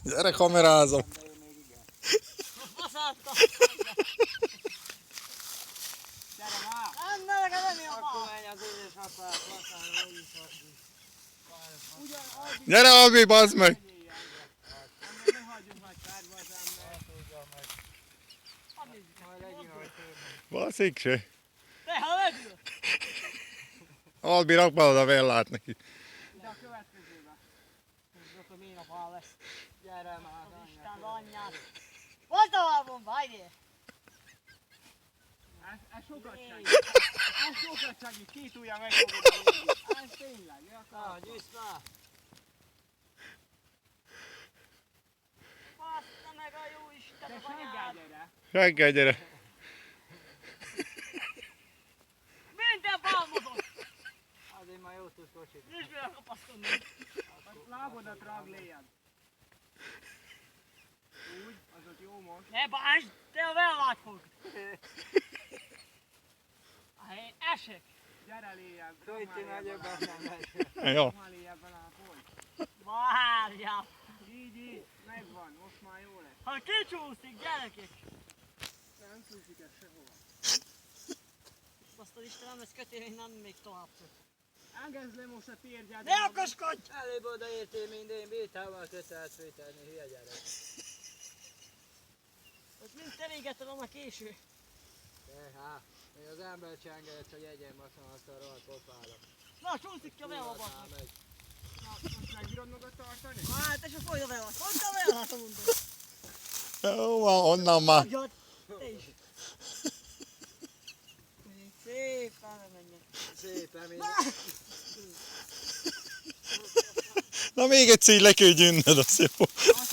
Gyere, kamerázom. Faszáltam. Gyere már! Nem, ne legyen lenni a Akkor bal. menj az édes határ, ugyan Gyere, Albi, bazd meg! ne hagyjuk nagy kárba az ember. Hadd nézzük meg. Majd legyünk, hogy tőle. Baszik se. Te, ha megülök. Albi, rak be oda vellát neki. De a következőben. Ez akkor milyen nap áll lesz. Gyere már, Az Isten anyja. anyját. Volt tovább bomba, hajde. Ez sokat segít. Ez sokat segít. Két ujjal megfogod a végét. Ez tényleg. Na, gyűjsz már. Bassza meg a jó Isten Te az seggel anyád. gyere. Reggel, gyere. Minden bálmozott. Azért már jó tudsz kocsit. Nincs mivel kapaszkodni. Azt lábodat rag léjjed. Úgy, az ott jó most. Ne bántsd, te a vellát fogd. Hát én esek. Gyere léjjebb. Röjti nagyobbat nem megy. Jó. Már léjjebb bele a foly. Várjál. Így, megvan. Most már jó lesz. Ha kicsúszik, gyerekek. Nem csúszik ez sehova. Azt az Istenem, ez kötél, nem még tovább fog. Engedd le most a térgyed. Ne akaskodj! Előbb odaértél minden bétával kötelt főtenni, hülye gyerek. Ott mind terégetted a késő. Hát, még az ember csengedett, hogy egyen basszom azt a rohadt pofára. Na, csúszik ki a vella, Kurva basz. megy. Most megbírod magad tartani? Hát, te se folyt a vellát. Fogd a vellát, mondom. Jó van, onnan már. Ugyan, te is. Szépen menjen. Szépen mind. Na még egyszer így le kell gyűnnöd, az jó. Azt